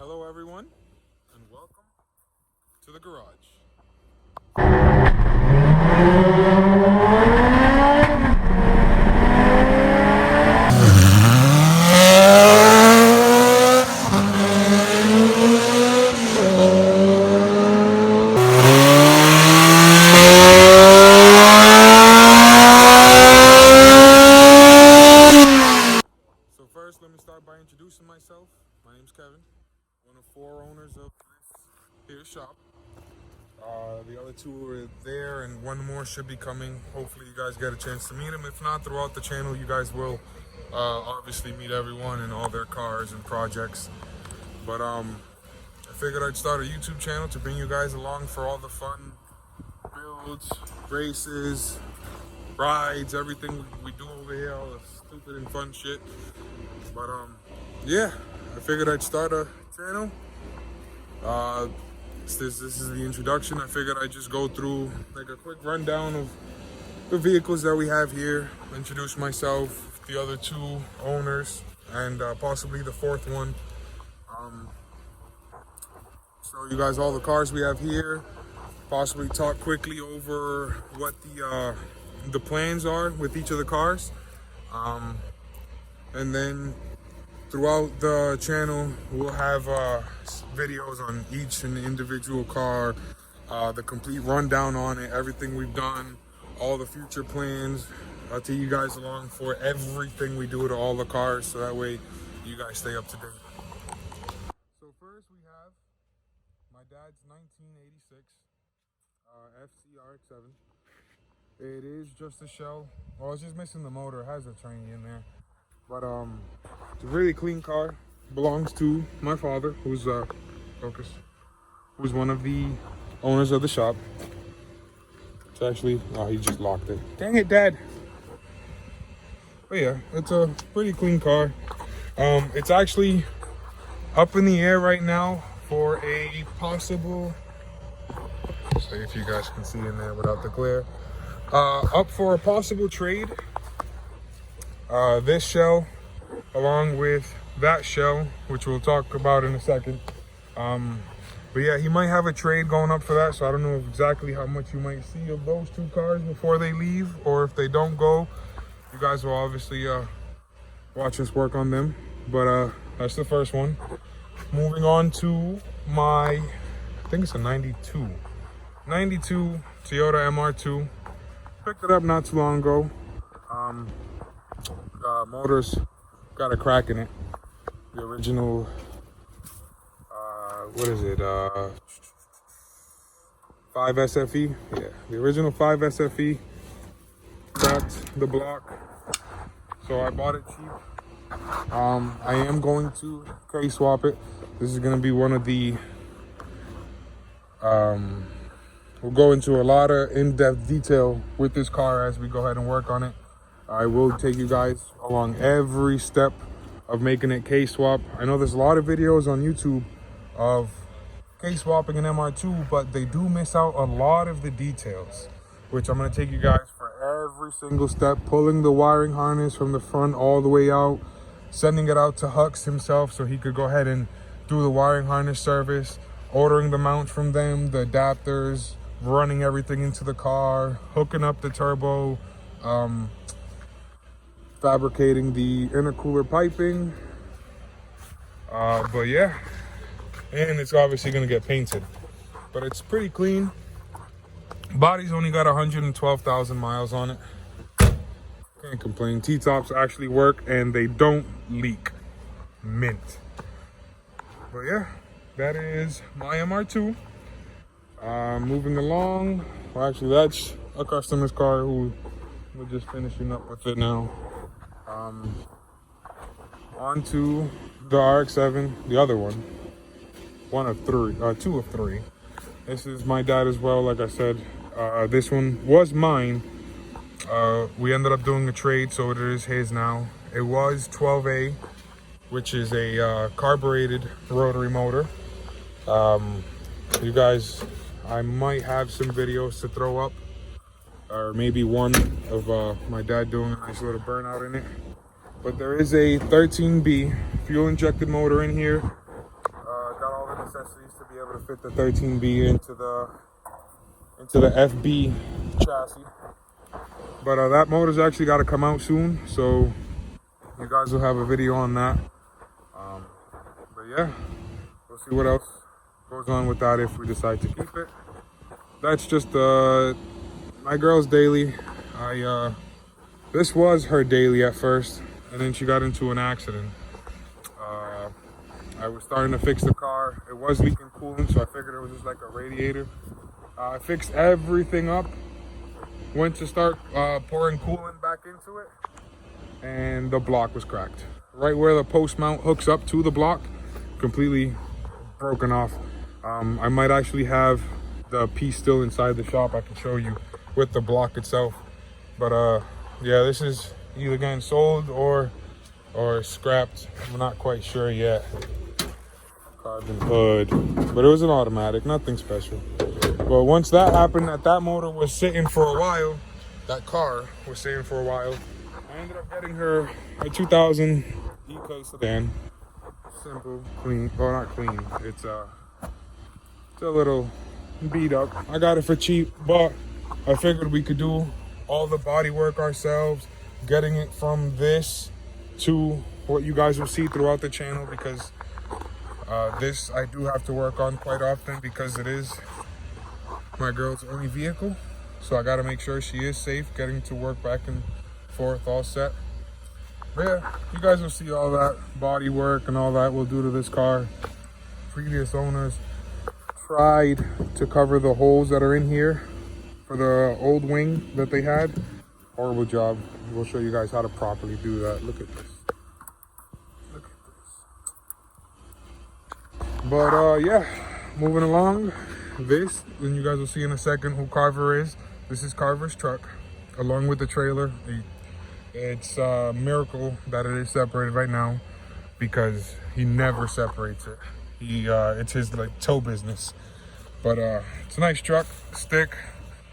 Hello everyone, and welcome to the garage. So first, let me start by introducing myself. My name's Kevin, one of 4 owners of this here shop. The other 2 are there, and 1 more should be coming. Hopefully, you guys get a chance to meet them. If not, throughout the channel, you guys will obviously meet everyone and all their cars and projects. But I figured I'd start a YouTube channel to bring you guys along for all the fun builds, races, rides, everything we do over here, all the stupid and fun shit. But yeah, I figured I'd start a channel. This is the introduction. I figured I'd just go through like a quick rundown of the vehicles that we have here, introduce myself, the other 2 owners, and possibly the 4th one. Show you guys all the cars we have here, possibly talk quickly over what the plans are with each of the cars, and then throughout the channel we'll have videos on each and individual car, the complete rundown on it, everything we've done, all the future plans. I'll take you guys along for everything we do to all the cars, so that way you guys stay up to date. So first we have my dad's 1986 FCRX7. It is just a shell. Well, it's just missing the motor. It has a tranny in there. But it's a really clean car. Belongs to my father, who's who's one of the owners of the shop. It's actually, oh, he just locked it. Dang it, Dad. But yeah, it's a pretty clean car. It's actually up in the air right now for a possible, see if you guys can see in there without the glare, up for a possible trade. This shell along with that shell, which we'll talk about in a second. But yeah, he might have a trade going up for that, so I don't know exactly how much you might see of those 2 cars before they leave, or if they don't go, you guys will obviously watch us work on them. But that's the first one. Moving on to my, I think it's a 92 Toyota MR2. Picked it up not too long ago. Motor's got a crack in it. The original, what is it, 5 SFE? Yeah, the original 5 SFE cracked the block, so I bought it cheap. I am going to K-swap it. This is going to be one of the, we'll go into a lot of in-depth detail with this car as we go ahead and work on it. I will take you guys along every step of making it K-swap. I know there's a lot of videos on YouTube of K-swapping an MR2, but they do miss out a lot of the details, which I'm going to take you guys for every single step, pulling the wiring harness from the front all the way out, sending it out to Hux himself so he could go ahead and do the wiring harness service, ordering the mounts from them, the adapters, running everything into the car, hooking up the turbo, fabricating the intercooler piping. But yeah, and it's obviously going to get painted, but it's pretty clean. Body's only got 112,000 miles on it. Can't complain. T-tops actually work and they don't leak. Mint. But yeah, that is my MR2. Moving along, well, actually that's a customer's car who we're just finishing up with it now. On to the RX-7, the other one. 2 of 3. This is my dad as well, like I said. This one was mine. We ended up doing a trade, so it is his now. It was 12A, which is a carbureted rotary motor. You guys, I might have some videos to throw up, or maybe one of my dad doing a nice little burnout in it. But there is a 13B fuel injected motor in here. necessities to be able to fit the 13B into the FB chassis. But that motor's actually got to come out soon, so you guys will have a video on that. But yeah, we'll see what else goes on with that if we decide to keep it. That's just my girl's daily. This was her daily at first, and then she got into an accident. I was starting to fix the car. It was leaking coolant, so I figured it was just like a radiator. I fixed everything up, went to start pouring coolant back into it, and the block was cracked. Right where the post mount hooks up to the block, completely broken off. I might actually have the piece still inside the shop. I can show you with the block itself. But yeah, this is either getting sold or scrapped. I'm not quite sure yet. Carbon hood, but it was an automatic, nothing special. But once that happened, that motor was sitting for a while, that car was sitting for a while, I ended up getting her a 2000 Eco sedan. Simple, clean, well, not clean, it's a little beat up. I got it for cheap, but I figured we could do all the body work ourselves, getting it from this to what you guys will see throughout the channel, because this I do have to work on quite often because it is my girl's only vehicle. So I got to make sure she is safe getting to work back and forth all set. But yeah, you guys will see all that body work and all that we'll do to this car. Previous owners tried to cover the holes that are in here for the old wing that they had. Horrible job. We'll show you guys how to properly do that. Look at this. Look at this. But yeah, moving along. This, and you guys will see in a second who Carver is. This is Carver's truck, along with the trailer. It's a miracle that it is separated right now, because he never separates it. It's his like tow business. But it's a nice truck, stick.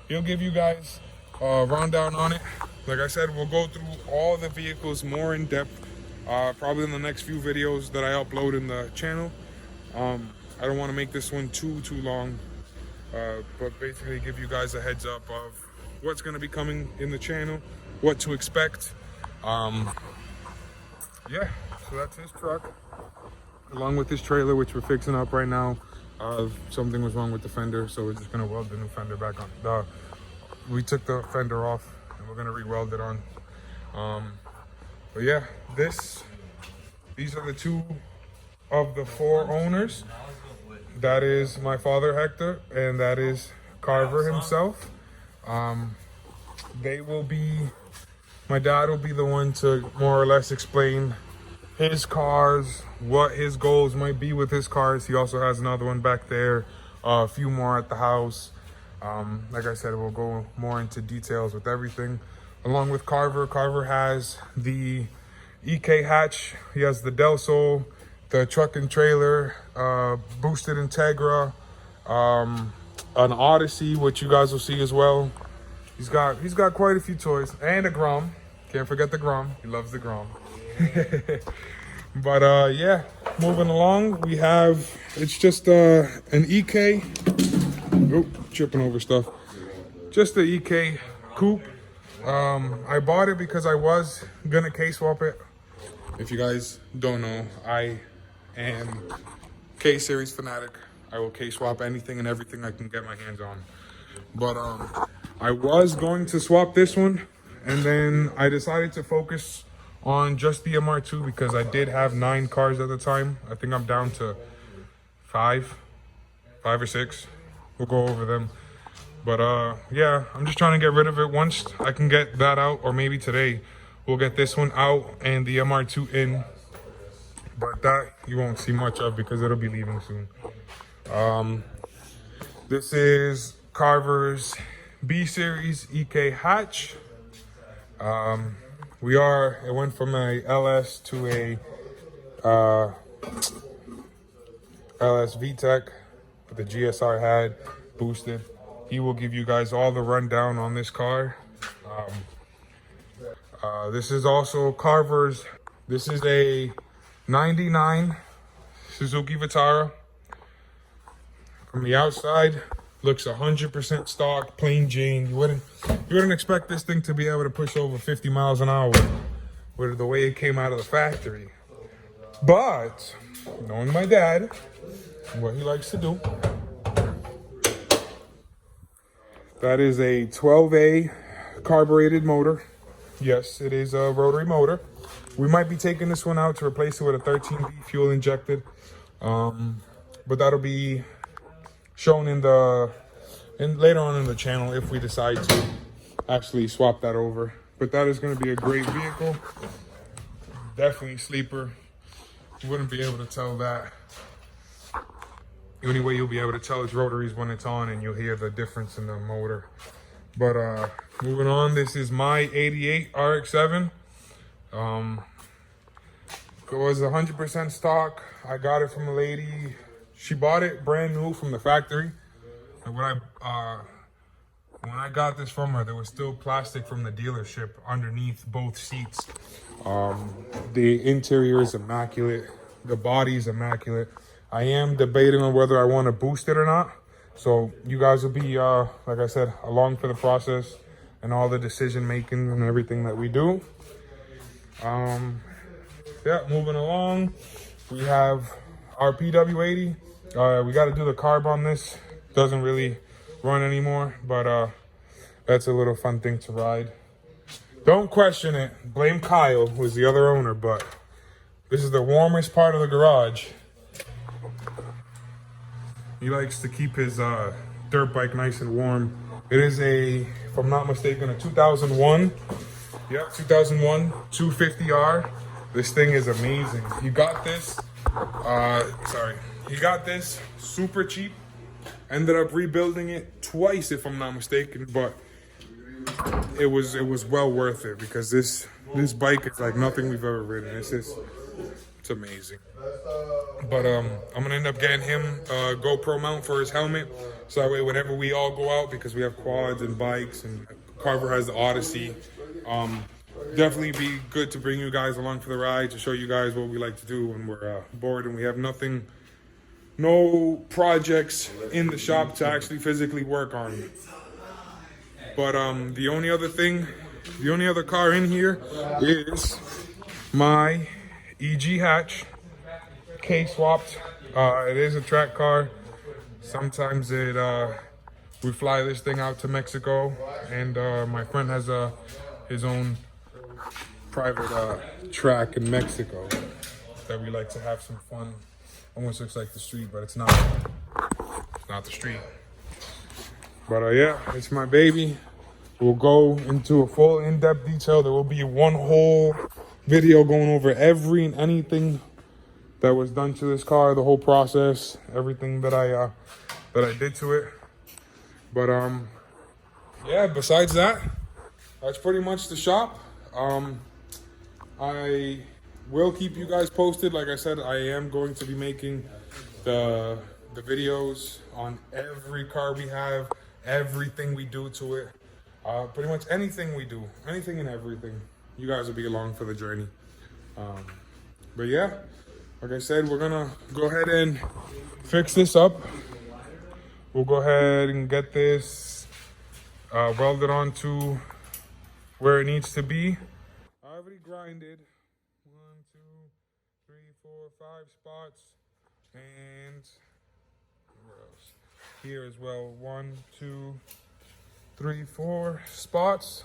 He'll give you guys a rundown on it. Like I said, we'll go through all the vehicles more in depth, probably in the next few videos that I upload in the channel. I don't want to make this one too long, but basically give you guys a heads up of what's going to be coming in the channel, what to expect. Yeah, so that's his truck, along with his trailer, which we're fixing up right now. Something was wrong with the fender, so we're just going to weld the new fender back on. We took the fender off, and we're going to re-weld it on. But yeah, these are the two of the 4 owners. That is my father, Hector, and that is Carver himself. My dad will be the one to more or less explain his cars, what his goals might be with his cars. He also has another one back there, a few more at the house. Like I said, we'll go more into details with everything. Along with Carver, Carver has the EK hatch, he has the Del Sol, the truck and trailer, boosted Integra, an Odyssey, which you guys will see as well. He's got quite a few toys, and a Grom. Can't forget the Grom. He loves the Grom. But yeah, moving along, we have, it's just an EK. Oh, tripping over stuff. Just the EK coupe. I bought it because I was gonna K-swap it. If you guys don't know, I am K-Series fanatic. I will K-swap anything and everything I can get my hands on. But I was going to swap this one, and then I decided to focus on just the MR2 because I did have 9 cars at the time. I think I'm down to 5 or 6. We'll go over them. But yeah, I'm just trying to get rid of it. Once I can get that out, or maybe today, we'll get this one out and the MR2 in. But that you won't see much of because it'll be leaving soon. This is Carver's B-Series EK hatch. It went from a LS to a LS VTEC with the GSR head boosted. He will give you guys all the rundown on this car. This is also Carver's. This is a 99 Suzuki Vitara. From the outside, looks 100% stock, plain Jane. You wouldn't expect this thing to be able to push over 50 miles an hour with the way it came out of the factory. But knowing my dad, what he likes to do, that is a 12A carbureted motor. Yes, it is a rotary motor. We might be taking this one out to replace it with a 13B fuel injected. But that'll be shown later on in the channel if we decide to actually swap that over. But that is going to be a great vehicle. Definitely sleeper. You wouldn't be able to tell that. The only way you'll be able to tell is rotaries when it's on, and you'll hear the difference in the motor. But moving on, this is my 88 RX-7. It was 100% stock. I got it from a lady. She bought it brand new from the factory. And when I got this from her, there was still plastic from the dealership underneath both seats. The interior is immaculate. The body is immaculate. I am debating on whether I want to boost it or not. So you guys will be, like I said, along for the process and all the decision making and everything that we do. Yeah, moving along, we have our PW80. We got to do the carb on this. Doesn't really run anymore, but that's a little fun thing to ride. Don't question it. Blame Kyle, who's the other owner, but this is the warmest part of the garage. He likes to keep his dirt bike nice and warm. It is if I'm not mistaken, a 2001. Yep, 2001 250R. This thing is amazing. He got this, he got this super cheap. Ended up rebuilding it twice, if I'm not mistaken, but it was well worth it because this bike is like nothing we've ever ridden. It's amazing. But I'm gonna end up getting him a GoPro mount for his helmet, so that way whenever we all go out, because we have quads and bikes, and Carver has the Odyssey, definitely be good to bring you guys along for the ride to show you guys what we like to do when we're bored and we have no projects in the shop to actually physically work on. But the only other car in here is my EG hatch, K-swapped. It is a track car. Sometimes we fly this thing out to Mexico, and my friend has his own private track in Mexico that we like to have some fun. Almost looks like the street, but it's not. It's not the street. But yeah, it's my baby. We'll go into a full in-depth detail. There will be one whole video going over every and anything that was done to this car, the whole process, everything that I did to it. But yeah, besides that, that's pretty much the shop. I will keep you guys posted. Like I said, I am going to be making the videos on every car we have, everything we do to it, pretty much anything we do, anything and everything. You guys will be along for the journey. But yeah, like I said, we're gonna go ahead and fix this up. We'll go ahead and get this welded onto where it needs to be. I already grinded 1, 2, 3, 4, 5 spots, and where else? Here as well, 1, 2, 3, 4 spots,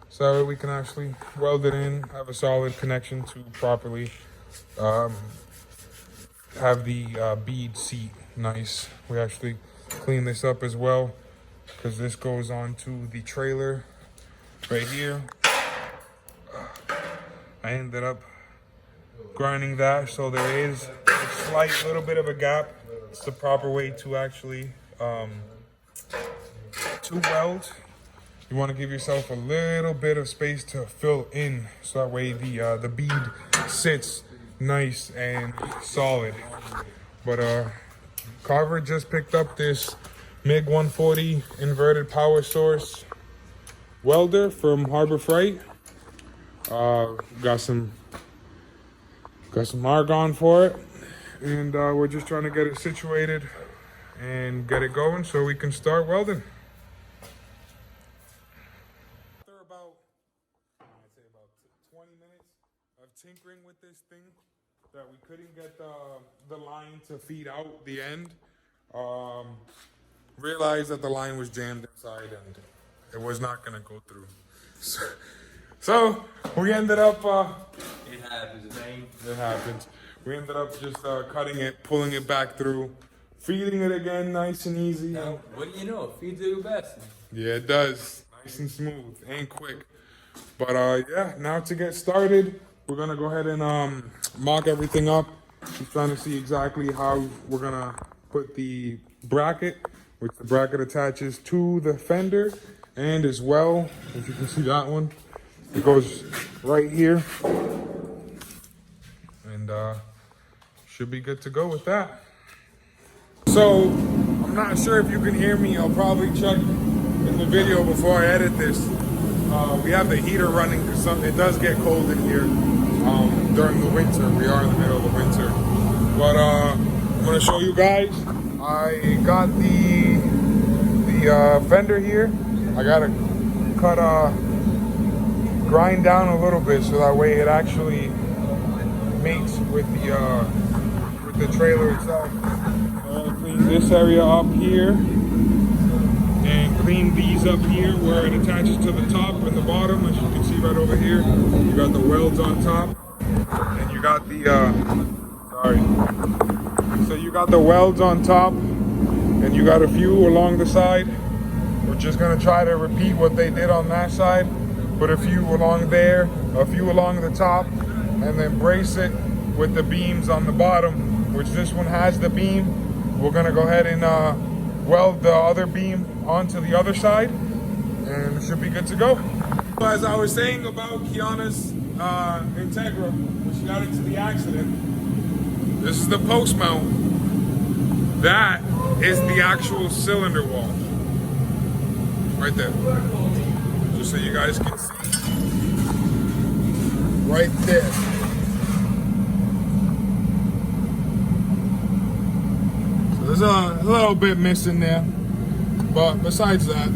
so that we can actually weld it in, have a solid connection to properly have the bead seat nice. We actually clean this up as well, because this goes on to the trailer right here. I ended up grinding that, so there is a slight little bit of a gap. It's the proper way to actually to weld. You want to give yourself a little bit of space to fill in, so that way the bead sits nice and solid. But Carver just picked up this MiG 140 inverted power source welder from Harbor Freight. Got some argon for it, and we're just trying to get it situated and get it going so we can start welding. After about, I'd say about 20 minutes of tinkering with this thing that we couldn't get the line to feed out the end, realized that the line was jammed inside and it was not gonna go through. So we ended up, It happens, man. it happens. We ended up just cutting it, pulling it back through, feeding it again nice and easy. Now, what do you know? Feeds do best. Yeah, it does. Nice and smooth, ain't quick. But yeah, now to get started, we're gonna go ahead and mock everything up. Just trying to see exactly how we're gonna put the bracket, which the bracket attaches to the fender, and as well, as you can see that one, it goes right here. And should be good to go with that. So, I'm not sure if you can hear me. I'll probably check in the video before I edit this. We have the heater running because it does get cold in here during the winter. We are in the middle of the winter. But I'm going to show you guys. I got the fender here. I got to grind down a little bit so that way it actually mates with the trailer itself. Clean this area up here and clean these up here where it attaches to the top and the bottom. As you can see right over here, you got the welds on top and you got the so you got the welds on top and you got a few along the side. We're just gonna try to repeat what they did on that side, put a few along there, a few along the top, and then brace it with the beams on the bottom, which this one has the beam. We're gonna go ahead and weld the other beam onto the other side, and it should be good to go. As I was saying about Kiana's Integra, when she got into the accident, this is the post mount. That is the actual cylinder wall. Right there. Just so you guys can see. Right there. There's a little bit missing there, but besides that,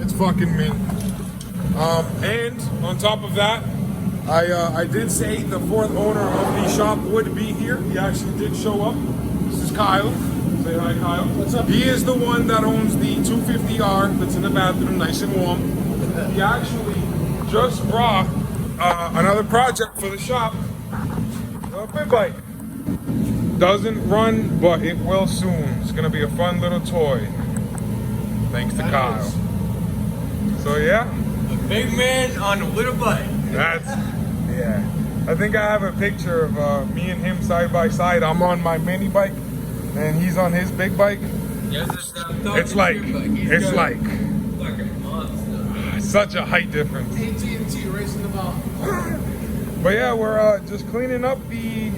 it's fucking mint. And on top of that, I did say the fourth owner of the shop would be here. He actually did show up. This is Kyle. Say hi, Kyle. What's up? He is the one that owns the 250R that's in the bathroom, nice and warm. He actually just brought another project for the shop, a big bike. Doesn't run, but it will soon. It's gonna be a fun little toy. Thanks to Kyle. So yeah. A big man on a little bike. That's, yeah. I think I have a picture of me and him side by side. I'm on my mini bike, and he's on his big bike. It's like fucking monster. Such a height difference. AT&T racing the ball. But yeah, we're just cleaning up the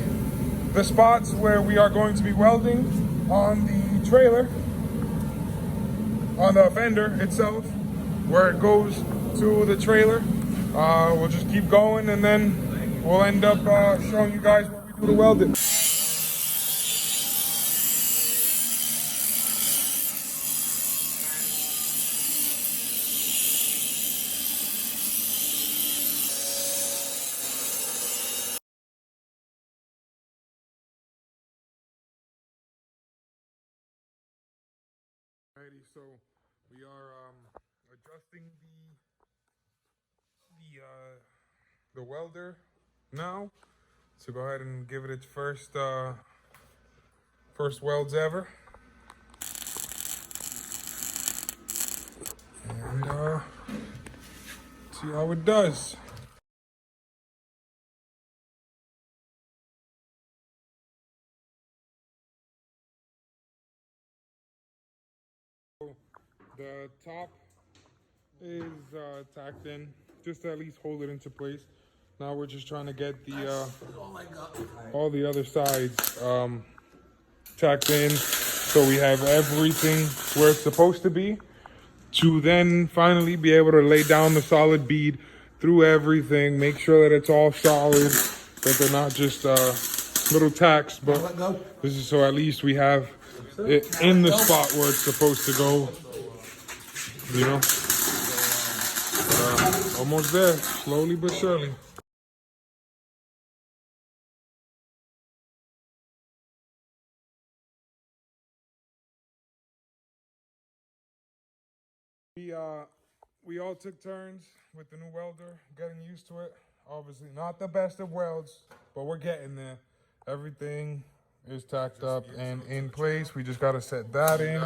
spots where we are going to be welding on the trailer, on the fender itself, where it goes to the trailer. We'll just keep going and then we'll end up showing you guys what we do to weld it. Alrighty, so we are adjusting the welder now. So go ahead and give it its first welds ever. And see how it does. The top is tacked in, just to at least hold it into place. Now we're just trying to get the all the other sides tacked in, so we have everything where it's supposed to be, to then finally be able to lay down the solid bead through everything, make sure that it's all solid, that they're not just little tacks, but this is so at least we have it in the spot where it's supposed to go. You know, almost there, slowly but surely. We all took turns with the new welder, getting used to it. Obviously, not the best of welds, but we're getting there. Everything is tacked up and in place. We just gotta set that in.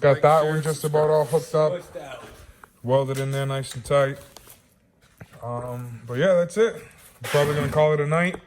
Got that one just about all hooked up, welded in there nice and tight. But yeah, that's it. Probably gonna call it a night.